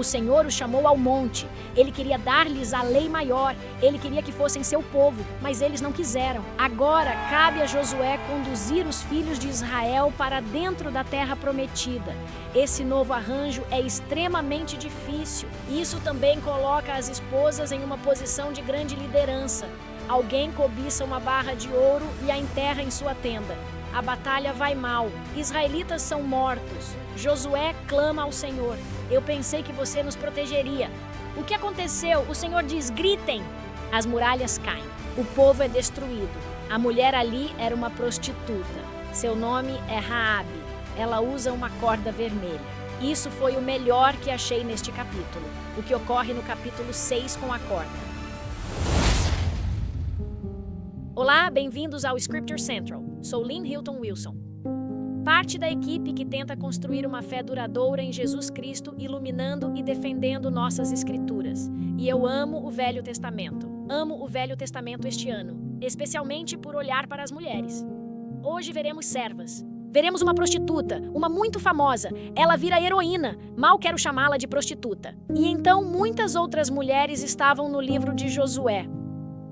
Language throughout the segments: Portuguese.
O Senhor os chamou ao monte. Ele queria dar-lhes a lei maior. Ele queria que fossem seu povo, mas eles não quiseram. Agora cabe a Josué conduzir os filhos de Israel para dentro da terra prometida. Esse novo arranjo é extremamente difícil. Isso também coloca as esposas em uma posição de grande liderança. Alguém cobiça uma barra de ouro e a enterra em sua tenda. A batalha vai mal. Israelitas são mortos. Josué clama ao Senhor. Eu pensei que você nos protegeria. O que aconteceu? O Senhor diz: gritem. As muralhas caem. O povo é destruído. A mulher ali era uma prostituta. Seu nome é Raabe. Ela usa uma corda vermelha. Isso foi o melhor que achei neste capítulo. O que ocorre no capítulo 6 com a corda. Olá, bem-vindos ao Scripture Central. Sou Lynn Hilton Wilson. Parte da equipe que tenta construir uma fé duradoura em Jesus Cristo, iluminando e defendendo nossas escrituras. E eu amo o Velho Testamento. Amo o Velho Testamento este ano, especialmente por olhar para as mulheres. Hoje veremos servas. Veremos uma prostituta, uma muito famosa. Ela vira heroína. Mal quero chamá-la de prostituta. E então muitas outras mulheres estavam no livro de Josué.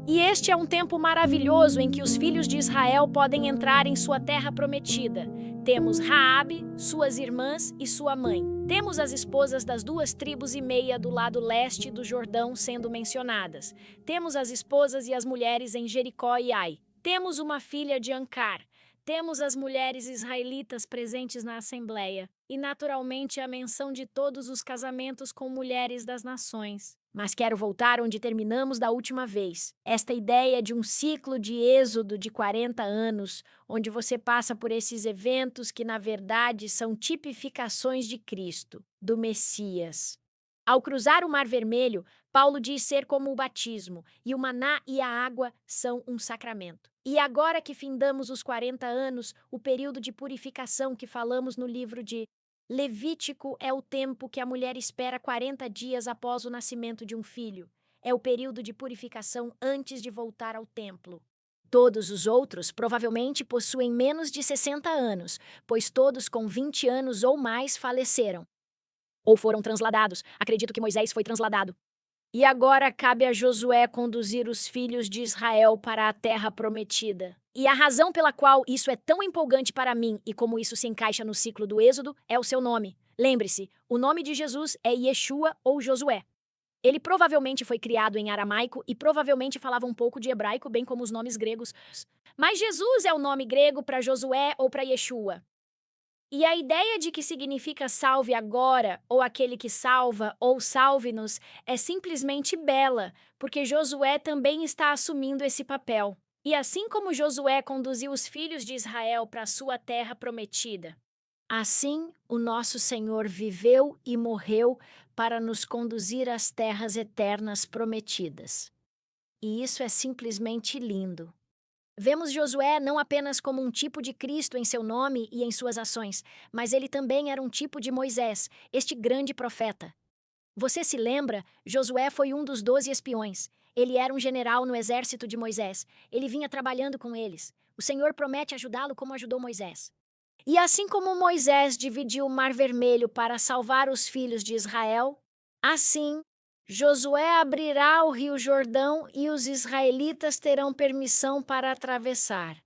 E este é um tempo maravilhoso em que os filhos de Israel podem entrar em sua terra prometida. Temos Raabe, suas irmãs e sua mãe. Temos as esposas das 2,5 tribos do lado leste do Jordão sendo mencionadas. Temos as esposas e as mulheres em Jericó e Ai. Temos uma filha de Ancar. Temos as mulheres israelitas presentes na Assembleia. E, naturalmente, a menção de todos os casamentos com mulheres das nações. Mas quero voltar onde terminamos da última vez. Esta ideia de um ciclo de êxodo de 40 anos, onde você passa por esses eventos que, na verdade, são tipificações de Cristo, do Messias. Ao cruzar o Mar Vermelho, Paulo diz ser como o batismo, e o maná e a água são um sacramento. E agora que findamos os 40 anos, o período de purificação que falamos no livro de Levítico é o tempo que a mulher espera 40 dias após o nascimento de um filho. É o período de purificação antes de voltar ao templo. Todos os outros provavelmente possuem menos de 60 anos, pois todos com 20 anos ou mais faleceram. Ou foram transladados. Acredito que Moisés foi transladado. E agora cabe a Josué conduzir os filhos de Israel para a terra prometida. E a razão pela qual isso é tão empolgante para mim e como isso se encaixa no ciclo do Êxodo é o seu nome. Lembre-se, o nome de Jesus é Yeshua ou Josué. Ele provavelmente foi criado em aramaico e provavelmente falava um pouco de hebraico, bem como os nomes gregos. Mas Jesus é o nome grego para Josué ou para Yeshua. E a ideia de que significa salve agora, ou aquele que salva, ou salve-nos, é simplesmente bela, porque Josué também está assumindo esse papel. E assim como Josué conduziu os filhos de Israel para a sua terra prometida, assim o nosso Senhor viveu e morreu para nos conduzir às terras eternas prometidas. E isso é simplesmente lindo. Vemos Josué não apenas como um tipo de Cristo em seu nome e em suas ações, mas ele também era um tipo de Moisés, este grande profeta. Você se lembra? Josué foi um dos 12 espiões. Ele era um general no exército de Moisés. Ele vinha trabalhando com eles. O Senhor promete ajudá-lo como ajudou Moisés. E assim como Moisés dividiu o Mar Vermelho para salvar os filhos de Israel, assim Josué abrirá o rio Jordão e os israelitas terão permissão para atravessar.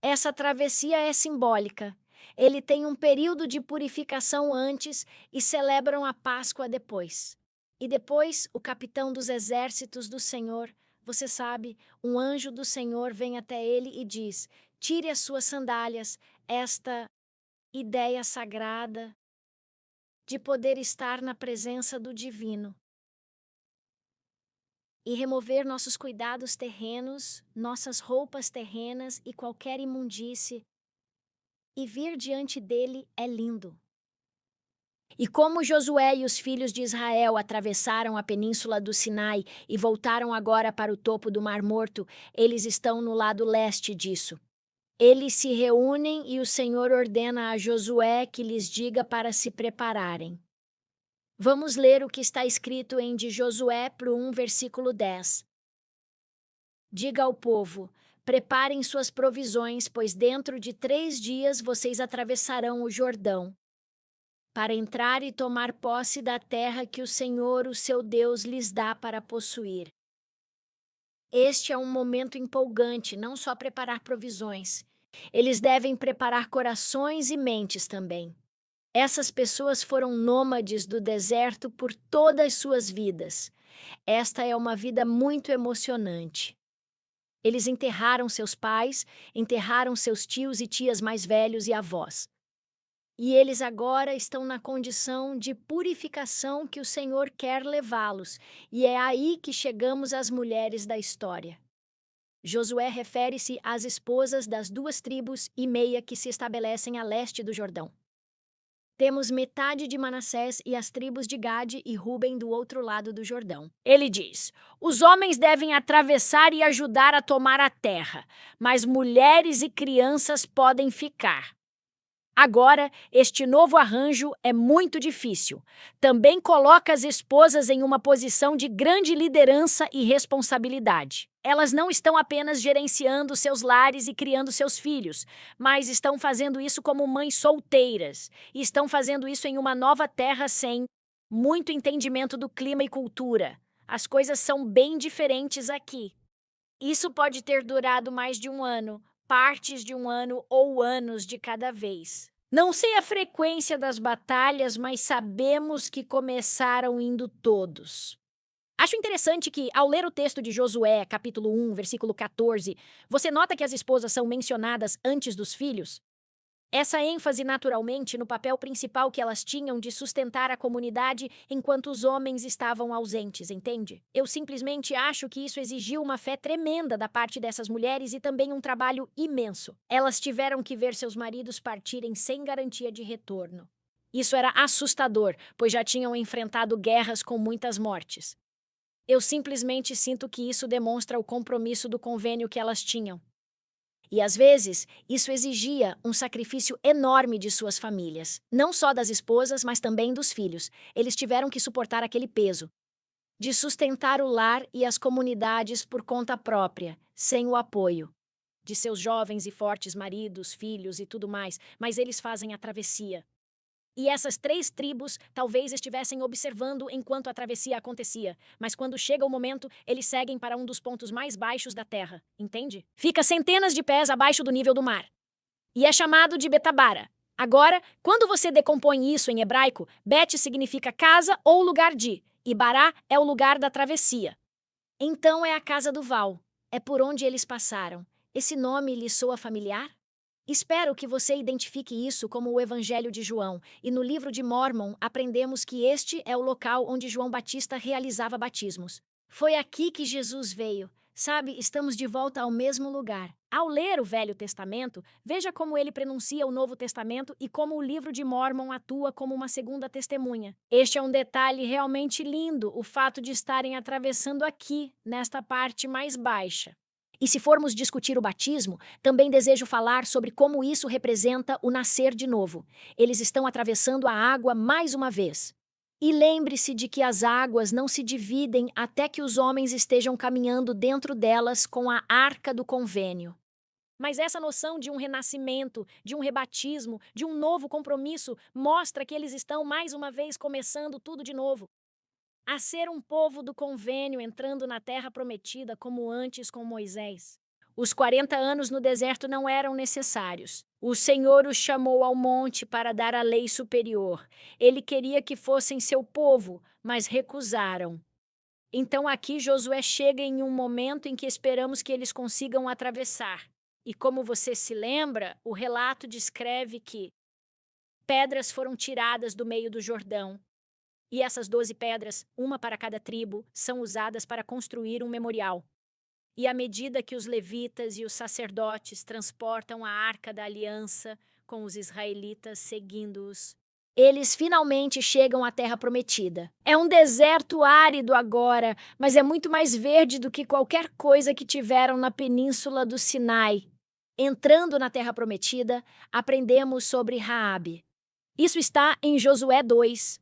Essa travessia é simbólica. Ele tem um período de purificação antes e celebram a Páscoa depois. E depois, o capitão dos exércitos do Senhor, você sabe, um anjo do Senhor vem até ele e diz: tire as suas sandálias, esta ideia sagrada de poder estar na presença do divino. E remover nossos cuidados terrenos, nossas roupas terrenas e qualquer imundície. E vir diante dele é lindo. E como Josué e os filhos de Israel atravessaram a península do Sinai e voltaram agora para o topo do Mar Morto, eles estão no lado leste disso. Eles se reúnem e o Senhor ordena a Josué que lhes diga para se prepararem. Vamos ler o que está escrito em de Josué pro 1, versículo 10. Diga ao povo: preparem suas provisões, pois dentro de 3 dias vocês atravessarão o Jordão. para entrar e tomar posse da terra que o Senhor, o seu Deus, lhes dá para possuir. Este é um momento empolgante, não só preparar provisões. Eles devem preparar corações e mentes também. Essas pessoas foram nômades do deserto por todas suas vidas. Esta é uma vida muito emocionante. Eles enterraram seus pais, enterraram seus tios e tias mais velhos e avós. E eles agora estão na condição de purificação que o Senhor quer levá-los, e é aí que chegamos às mulheres da história. Josué refere-se às esposas das 2,5 tribos que se estabelecem a leste do Jordão. Temos metade de Manassés e as tribos de Gade e Ruben do outro lado do Jordão. Ele diz: os homens devem atravessar e ajudar a tomar a terra, mas mulheres e crianças podem ficar. Agora, este novo arranjo é muito difícil. Também coloca as esposas em uma posição de grande liderança e responsabilidade. Elas não estão apenas gerenciando seus lares e criando seus filhos, mas estão fazendo isso como mães solteiras. E estão fazendo isso em uma nova terra sem muito entendimento do clima e cultura. As coisas são bem diferentes aqui. Isso pode ter durado mais de um ano, partes de um ano ou anos de cada vez. Não sei a frequência das batalhas, mas sabemos que começaram indo todos. Acho interessante que, ao ler o texto de Josué, capítulo 1, versículo 14, você nota que as esposas são mencionadas antes dos filhos? Essa ênfase, naturalmente, no papel principal que elas tinham de sustentar a comunidade enquanto os homens estavam ausentes, entende? Eu simplesmente acho que isso exigiu uma fé tremenda da parte dessas mulheres e também um trabalho imenso. Elas tiveram que ver seus maridos partirem sem garantia de retorno. Isso era assustador, pois já tinham enfrentado guerras com muitas mortes. Eu simplesmente sinto que isso demonstra o compromisso do convênio que elas tinham. E às vezes, isso exigia um sacrifício enorme de suas famílias, não só das esposas, mas também dos filhos. Eles tiveram que suportar aquele peso de sustentar o lar e as comunidades por conta própria, sem o apoio de seus jovens e fortes maridos, filhos e tudo mais, mas eles fazem a travessia. E essas 3 tribos talvez estivessem observando enquanto a travessia acontecia, mas quando chega o momento, eles seguem para um dos pontos mais baixos da terra, entende? Fica centenas de pés abaixo do nível do mar. E é chamado de Betabara. Agora, quando você decompõe isso em hebraico, Bet significa casa ou lugar de, e Bará é o lugar da travessia. Então é a casa do Val. É por onde eles passaram. Esse nome lhe soa familiar? Espero que você identifique isso como o Evangelho de João, e no livro de Mórmon aprendemos que este é o local onde João Batista realizava batismos. Foi aqui que Jesus veio. Sabe, estamos de volta ao mesmo lugar. Ao ler o Velho Testamento, veja como ele prenuncia o Novo Testamento e como o livro de Mórmon atua como uma segunda testemunha. Este é um detalhe realmente lindo, o fato de estarem atravessando aqui, nesta parte mais baixa. E se formos discutir o batismo, também desejo falar sobre como isso representa o nascer de novo. Eles estão atravessando a água mais uma vez. E lembre-se de que as águas não se dividem até que os homens estejam caminhando dentro delas com a arca do convênio. Mas essa noção de um renascimento, de um rebatismo, de um novo compromisso, mostra que eles estão mais uma vez começando tudo de novo. A ser um povo do convênio entrando na terra prometida como antes com Moisés. Os 40 anos no deserto não eram necessários. O Senhor os chamou ao monte para dar a lei superior. Ele queria que fossem seu povo, mas recusaram. Então aqui Josué chega em um momento em que esperamos que eles consigam atravessar. E como você se lembra, o relato descreve que pedras foram tiradas do meio do Jordão. E essas 12 pedras, uma para cada tribo, são usadas para construir um memorial. E à medida que os levitas e os sacerdotes transportam a Arca da Aliança, com os israelitas seguindo-os, eles finalmente chegam à Terra Prometida. É um deserto árido agora, mas é muito mais verde do que qualquer coisa que tiveram na península do Sinai. Entrando na Terra Prometida, aprendemos sobre Raabe. Isso está em Josué 2.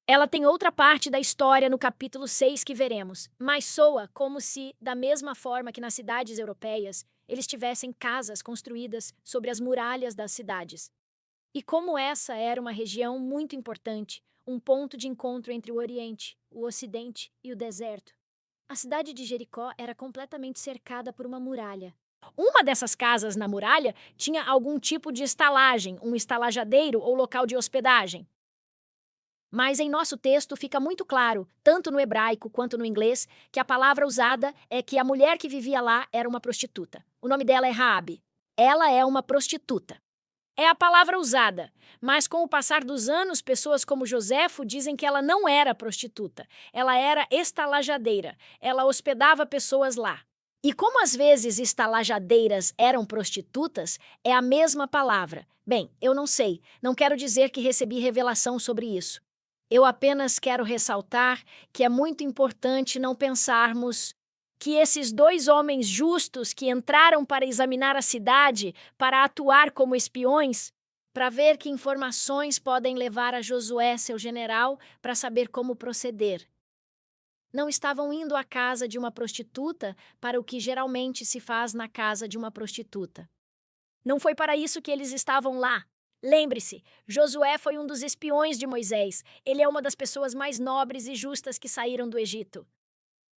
Ela tem outra parte da história no capítulo 6 que veremos, mas soa como se, da mesma forma que nas cidades europeias, eles tivessem casas construídas sobre as muralhas das cidades. E como essa era uma região muito importante, um ponto de encontro entre o Oriente, o Ocidente e o deserto, a cidade de Jericó era completamente cercada por uma muralha. Uma dessas casas na muralha tinha algum tipo de estalagem, um estalajadeiro ou local de hospedagem. Mas em nosso texto fica muito claro, tanto no hebraico quanto no inglês, que a palavra usada é que a mulher que vivia lá era uma prostituta. O nome dela é Raabe. Ela é uma prostituta. É a palavra usada, mas com o passar dos anos, pessoas como Joséfo dizem que ela não era prostituta. Ela era estalajadeira. Ela hospedava pessoas lá. E como às vezes estalajadeiras eram prostitutas, é a mesma palavra. Bem, eu não sei, não quero dizer que recebi revelação sobre isso. Eu apenas quero ressaltar que é muito importante não pensarmos que esses dois homens justos que entraram para examinar a cidade, para atuar como espiões, para ver que informações podem levar a Josué, seu general, para saber como proceder. Não estavam indo à casa de uma prostituta para o que geralmente se faz na casa de uma prostituta. Não foi para isso que eles estavam lá. Lembre-se, Josué foi um dos espiões de Moisés. Ele é uma das pessoas mais nobres e justas que saíram do Egito.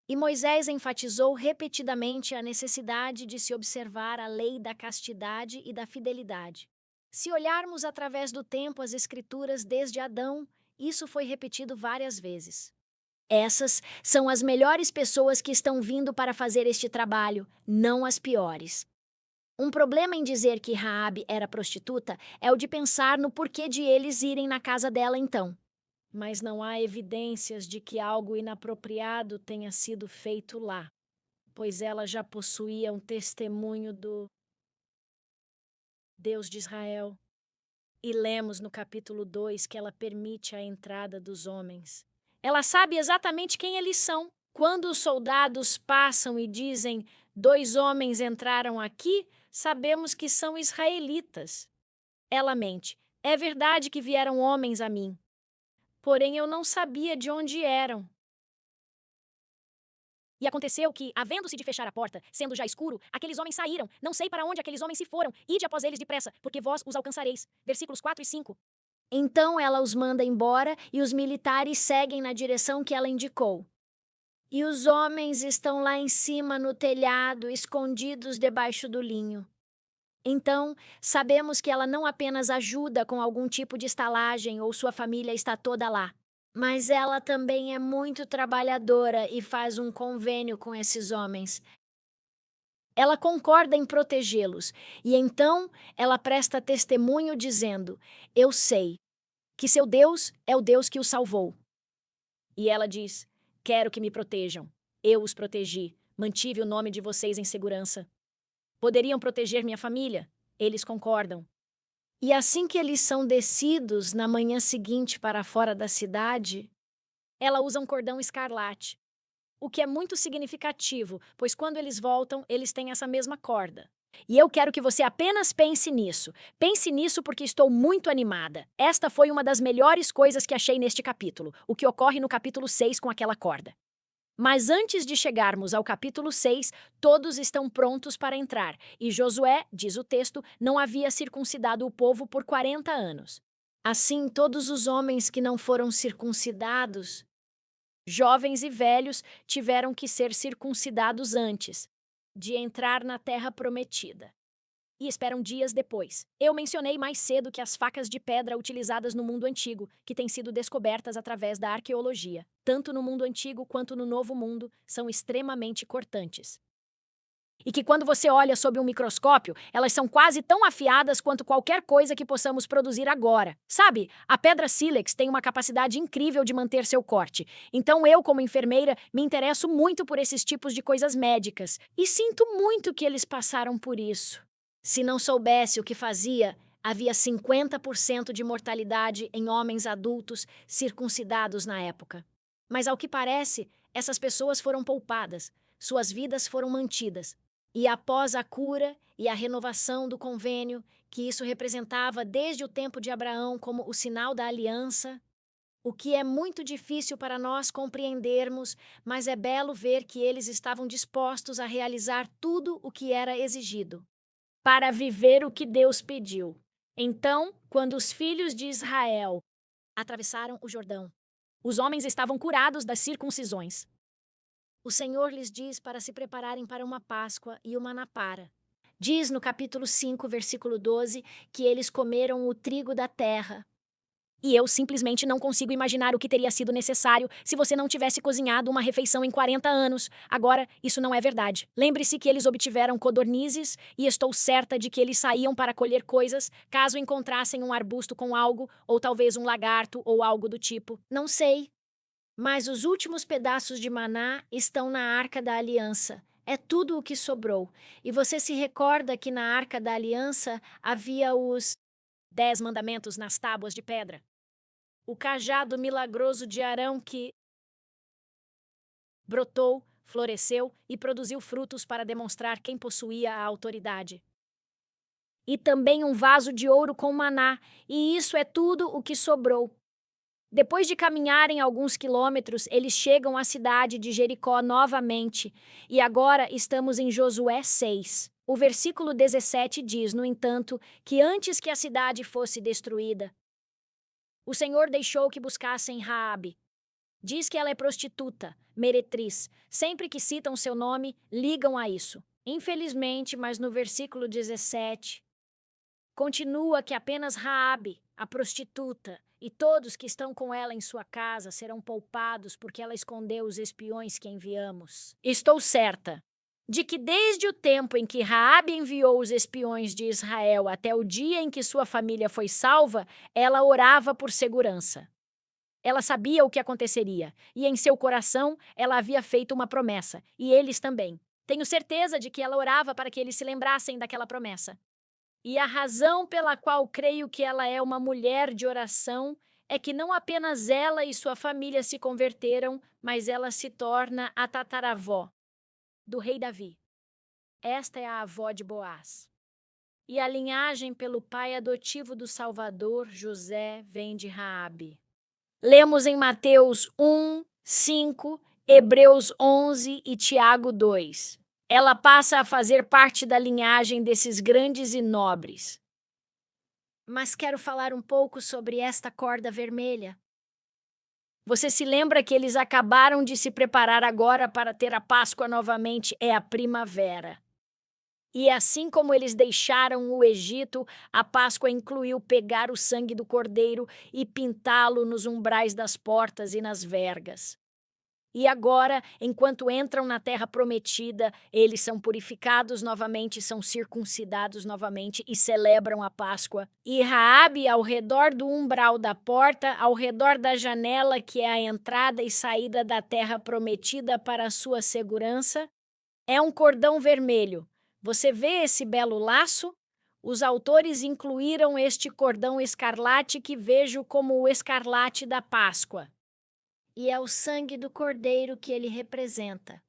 E Moisés enfatizou repetidamente a necessidade de se observar a lei da castidade e da fidelidade. Se olharmos através do tempo as Escrituras desde Adão, isso foi repetido várias vezes. Essas são as melhores pessoas que estão vindo para fazer este trabalho, não as piores. Um problema em dizer que Raabe era prostituta é o de pensar no porquê de eles irem na casa dela então. Mas não há evidências de que algo inapropriado tenha sido feito lá, pois ela já possuía um testemunho do Deus de Israel. E lemos no capítulo 2 que ela permite a entrada dos homens. Ela sabe exatamente quem eles são. Quando os soldados passam e dizem, 2 homens entraram aqui, sabemos que são israelitas. Ela mente, é verdade que vieram homens a mim. Porém, eu não sabia de onde eram. E aconteceu que, havendo-se de fechar a porta, sendo já escuro, aqueles homens saíram. Não sei para onde aqueles homens se foram. Ide após eles depressa, porque vós os alcançareis. Versículos 4 e 5. Então ela os manda embora e os militares seguem na direção que ela indicou. E os homens estão lá em cima no telhado, escondidos debaixo do linho. Então, sabemos que ela não apenas ajuda com algum tipo de estalagem ou sua família está toda lá, mas ela também é muito trabalhadora e faz um convênio com esses homens. Ela concorda em protegê-los e então ela presta testemunho dizendo: Eu sei que seu Deus é o Deus que o salvou. E ela diz: Quero que me protejam. Eu os protegi, mantive o nome de vocês em segurança. Poderiam proteger minha família? Eles concordam. E assim que eles são descidos na manhã seguinte para fora da cidade, ela usa um cordão escarlate, o que é muito significativo, pois quando eles voltam, eles têm essa mesma corda. E eu quero que você apenas pense nisso. Pense nisso porque estou muito animada. Esta foi uma das melhores coisas que achei neste capítulo, o que ocorre no capítulo 6 com aquela corda. Mas antes de chegarmos ao capítulo 6, todos estão prontos para entrar, e Josué, diz o texto, não havia circuncidado o povo por 40 anos. Assim, todos os homens que não foram circuncidados, jovens e velhos, tiveram que ser circuncidados antes de entrar na terra prometida. E esperam dias depois. Eu mencionei mais cedo que as facas de pedra utilizadas no mundo antigo, que têm sido descobertas através da arqueologia, tanto no mundo antigo quanto no Novo Mundo, são extremamente cortantes. E que quando você olha sob um microscópio, elas são quase tão afiadas quanto qualquer coisa que possamos produzir agora. Sabe, a pedra sílex tem uma capacidade incrível de manter seu corte. Então eu, como enfermeira, me interesso muito por esses tipos de coisas médicas. E sinto muito que eles passaram por isso. Se não soubesse o que fazia, havia 50% de mortalidade em homens adultos circuncidados na época. Mas, ao que parece, essas pessoas foram poupadas, suas vidas foram mantidas. E após a cura e a renovação do convênio, que isso representava desde o tempo de Abraão como o sinal da aliança, o que é muito difícil para nós compreendermos, mas é belo ver que eles estavam dispostos a realizar tudo o que era exigido para viver o que Deus pediu. Então, quando os filhos de Israel atravessaram o Jordão, os homens estavam curados das circuncisões. O Senhor lhes diz para se prepararem para uma Páscoa e uma Napara. Diz no capítulo 5, versículo 12, que eles comeram o trigo da terra. E eu simplesmente não consigo imaginar o que teria sido necessário se você não tivesse cozinhado uma refeição em 40 anos. Agora, isso não é verdade. Lembre-se que eles obtiveram codornizes e estou certa de que eles saíam para colher coisas caso encontrassem um arbusto com algo, ou talvez um lagarto ou algo do tipo. Não sei. Mas os últimos pedaços de maná estão na Arca da Aliança. É tudo o que sobrou. E você se recorda que na Arca da Aliança havia os 10 mandamentos nas tábuas de pedra? O cajado milagroso de Arão que brotou, floresceu e produziu frutos para demonstrar quem possuía a autoridade. E também um vaso de ouro com maná, e isso é tudo o que sobrou. Depois de caminharem alguns quilômetros, eles chegam à cidade de Jericó novamente, e agora estamos em Josué 6. O versículo 17 diz, no entanto, que antes que a cidade fosse destruída, o Senhor deixou que buscassem Raabe. Diz que ela é prostituta, meretriz. Sempre que citam seu nome, ligam a isso. Infelizmente, mas no versículo 17, continua que apenas Raabe, a prostituta, e todos que estão com ela em sua casa serão poupados porque ela escondeu os espiões que enviamos. Estou certa de que desde o tempo em que Raabe enviou os espiões de Israel até o dia em que sua família foi salva, ela orava por segurança. Ela sabia o que aconteceria, e em seu coração ela havia feito uma promessa, e eles também. Tenho certeza de que ela orava para que eles se lembrassem daquela promessa. E a razão pela qual creio que ela é uma mulher de oração é que não apenas ela e sua família se converteram, mas ela se torna a tataravó do rei Davi. Esta é a avó de Boaz. E a linhagem pelo pai adotivo do Salvador, José, vem de Raabe. Lemos em Mateus 1, 5, Hebreus 11 e Tiago 2. Ela passa a fazer parte da linhagem desses grandes e nobres. Mas quero falar um pouco sobre esta corda vermelha. Você se lembra que eles acabaram de se preparar agora para ter a Páscoa novamente? É a primavera. E assim como eles deixaram o Egito, a Páscoa incluiu pegar o sangue do cordeiro e pintá-lo nos umbrais das portas e nas vergas. E agora, enquanto entram na terra prometida, eles são purificados novamente, são circuncidados novamente e celebram a Páscoa. E Raabe, ao redor do umbral da porta, ao redor da janela que é a entrada e saída da terra prometida para a sua segurança, é um cordão vermelho. Você vê esse belo laço? Os autores incluíram este cordão escarlate que vejo como o escarlate da Páscoa. E é o sangue do cordeiro que ele representa.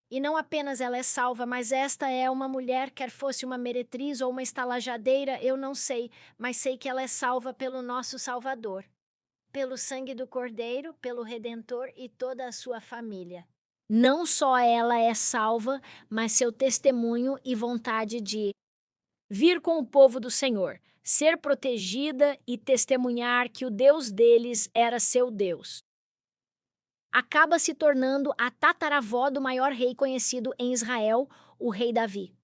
E não apenas ela é salva, mas esta é uma mulher, quer fosse uma meretriz ou uma estalajadeira, eu não sei, mas sei que ela é salva pelo nosso Salvador. Pelo sangue do cordeiro, pelo Redentor e toda a sua família. Não só ela é salva, mas seu testemunho e vontade de vir com o povo do Senhor, ser protegida e testemunhar que o Deus deles era seu Deus. Acaba se tornando a tataravó do maior rei conhecido em Israel, o rei Davi.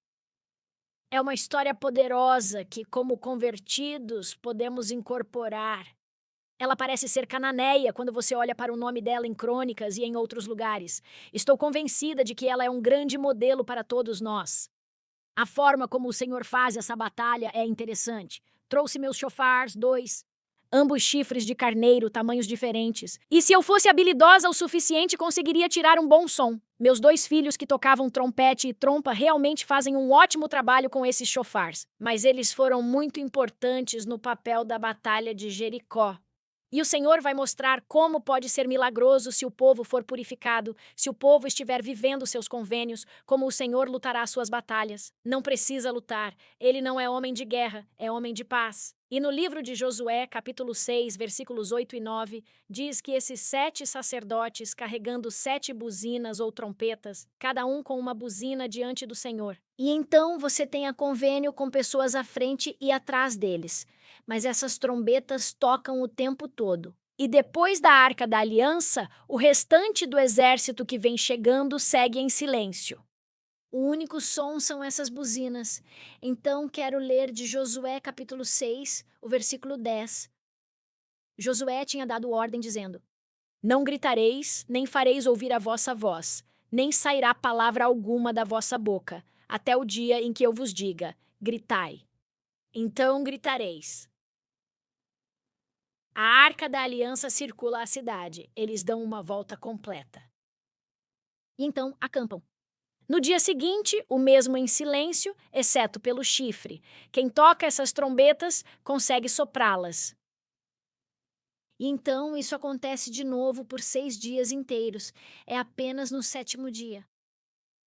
É uma história poderosa que, como convertidos, podemos incorporar. Ela parece ser cananeia quando você olha para o nome dela em crônicas e em outros lugares. Estou convencida de que ela é um grande modelo para todos nós. A forma como o Senhor faz essa batalha é interessante. Trouxe meus chofars, 2. Ambos chifres de carneiro, tamanhos diferentes. E se eu fosse habilidosa o suficiente, conseguiria tirar um bom som. Meus 2 filhos que tocavam trompete e trompa realmente fazem um ótimo trabalho com esses chofars. Mas eles foram muito importantes no papel da Batalha de Jericó. E o Senhor vai mostrar como pode ser milagroso se o povo for purificado, se o povo estiver vivendo seus convênios, como o Senhor lutará suas batalhas. Não precisa lutar, ele não é homem de guerra, é homem de paz. E no livro de Josué, capítulo 6, versículos 8 e 9, diz que esses 7 sacerdotes carregando 7 buzinas ou trompetas, cada um com uma buzina diante do Senhor. E então você tenha convênio com pessoas à frente e atrás deles. Mas essas trombetas tocam o tempo todo. E depois da Arca da Aliança, o restante do exército que vem chegando segue em silêncio. O único som são essas buzinas. Então quero ler de Josué capítulo 6, o versículo 10. Josué tinha dado ordem dizendo: Não gritareis, nem fareis ouvir a vossa voz, nem sairá palavra alguma da vossa boca, até o dia em que eu vos diga: gritai. Então gritareis. A Arca da Aliança circula a cidade. Eles dão uma volta completa. E então acampam. No dia seguinte, o mesmo em silêncio, exceto pelo chifre. Quem toca essas trombetas consegue soprá-las. E então isso acontece de novo por 6 dias inteiros. É apenas no 7º dia.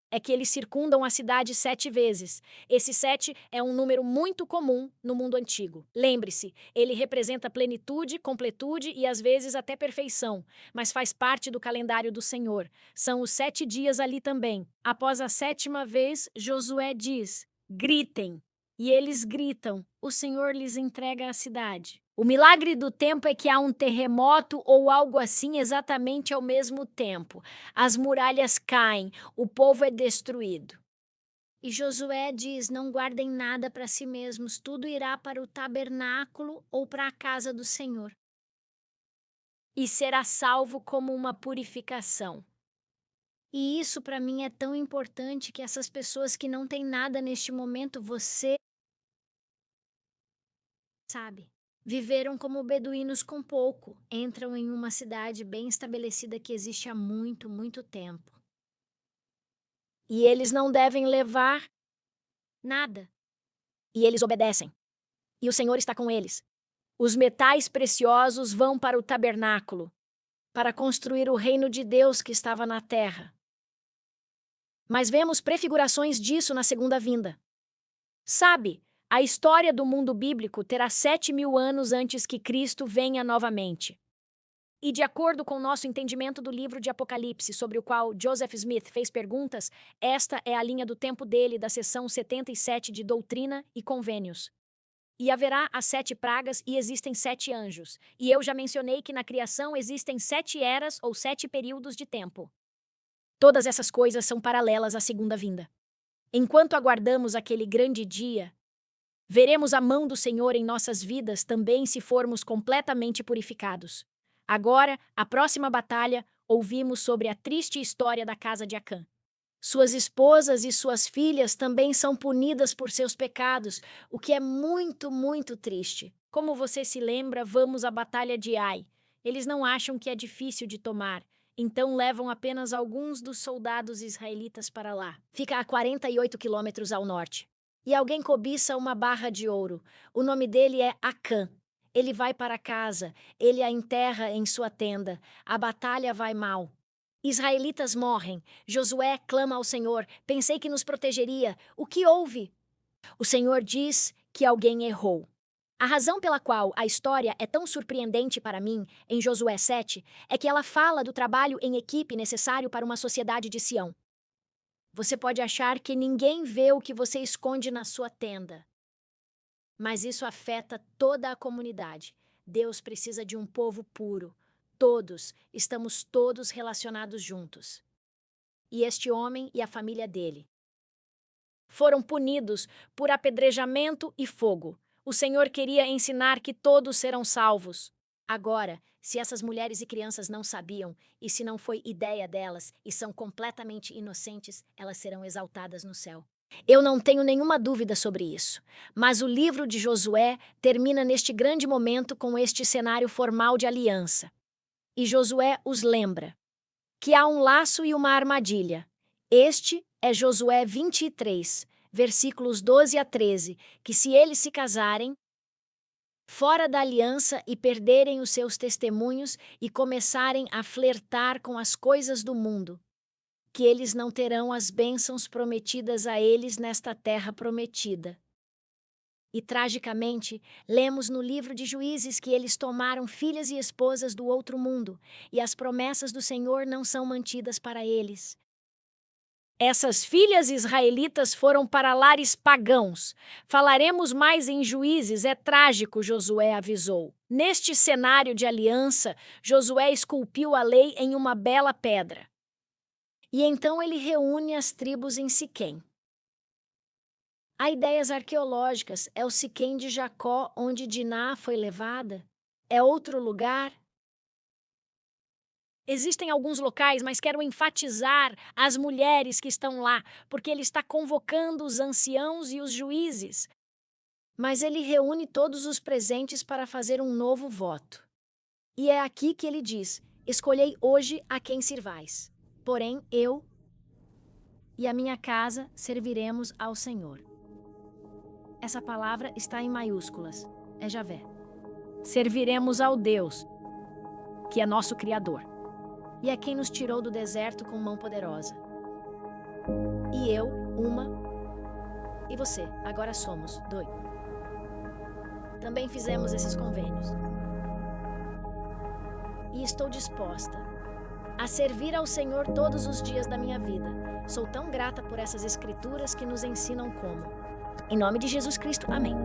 É que eles circundam a cidade 7 vezes. Esse 7 é um número muito comum no mundo antigo. Lembre-se, ele representa plenitude, completude e às vezes até perfeição, mas faz parte do calendário do Senhor. São os 7 dias ali também. Após a 7ª vez, Josué diz: gritem. E eles gritam. O Senhor lhes entrega a cidade. O milagre do tempo é que há um terremoto ou algo assim exatamente ao mesmo tempo. As muralhas caem, o povo é destruído. E Josué diz: não guardem nada para si mesmos, tudo irá para o tabernáculo ou para a casa do Senhor. E será salvo como uma purificação. E isso para mim é tão importante que essas pessoas que não têm nada neste momento, você sabe, viveram como beduínos com pouco, entram em uma cidade bem estabelecida que existe há muito, muito tempo. E eles não devem levar nada. E eles obedecem. E o Senhor está com eles. Os metais preciosos vão para o tabernáculo, para construir o reino de Deus que estava na terra. Mas vemos prefigurações disso na segunda vinda. Sabe, a história do mundo bíblico terá 7.000 anos antes que Cristo venha novamente. E de acordo com nosso entendimento do livro de Apocalipse, sobre o qual Joseph Smith fez perguntas, esta é a linha do tempo dele da seção 77 de Doutrina e Convênios. E haverá as 7 pragas e existem 7 anjos. E eu já mencionei que na criação existem 7 eras ou 7 períodos de tempo. Todas essas coisas são paralelas à segunda vinda. Enquanto aguardamos aquele grande dia, veremos a mão do Senhor em nossas vidas também se formos completamente purificados. Agora, a próxima batalha, ouvimos sobre a triste história da casa de Acã. Suas esposas e suas filhas também são punidas por seus pecados, o que é muito, muito triste. Como você se lembra, vamos à batalha de Ai. Eles não acham que é difícil de tomar, então levam apenas alguns dos soldados israelitas para lá. Fica a 48 quilômetros ao norte. E alguém cobiça uma barra de ouro. O nome dele é Acã. Ele vai para casa, ele a enterra em sua tenda. A batalha vai mal. Israelitas morrem. Josué clama ao Senhor: pensei que nos protegeria. O que houve? O Senhor diz que alguém errou. A razão pela qual a história é tão surpreendente para mim, em Josué 7, é que ela fala do trabalho em equipe necessário para uma sociedade de Sião. Você pode achar que ninguém vê o que você esconde na sua tenda. Mas isso afeta toda a comunidade. Deus precisa de um povo puro. Estamos todos relacionados juntos. E este homem e a família dele foram punidos por apedrejamento e fogo. O Senhor queria ensinar que todos serão salvos. Agora, se essas mulheres e crianças não sabiam, e se não foi ideia delas, e são completamente inocentes, elas serão exaltadas no céu. Eu não tenho nenhuma dúvida sobre isso, mas o livro de Josué termina neste grande momento com este cenário formal de aliança. E Josué os lembra que há um laço e uma armadilha. Este é Josué 23, versículos 12 a 13, que se eles se casarem, fora da aliança e perderem os seus testemunhos e começarem a flertar com as coisas do mundo, que eles não terão as bênçãos prometidas a eles nesta terra prometida. E, tragicamente, lemos no livro de Juízes que eles tomaram filhas e esposas do outro mundo, e as promessas do Senhor não são mantidas para eles. Essas filhas israelitas foram para lares pagãos. Falaremos mais em Juízes, é trágico, Josué avisou. Neste cenário de aliança, Josué esculpiu a lei em uma bela pedra. E então ele reúne as tribos em Siquém. Há ideias arqueológicas, é o Siquém de Jacó, onde Diná foi levada? É outro lugar? Existem alguns locais, mas quero enfatizar as mulheres que estão lá, porque ele está convocando os anciãos e os juízes. Mas ele reúne todos os presentes para fazer um novo voto. E é aqui que ele diz: escolhei hoje a quem sirvais. Porém, eu e a minha casa serviremos ao Senhor. Essa palavra está em maiúsculas, é Javé. Serviremos ao Deus, que é nosso Criador, e é quem nos tirou do deserto com mão poderosa. E eu, uma, e você, agora somos dois. Também fizemos esses convênios. E estou disposta a servir ao Senhor todos os dias da minha vida. Sou tão grata por essas escrituras que nos ensinam como. Em nome de Jesus Cristo, amém.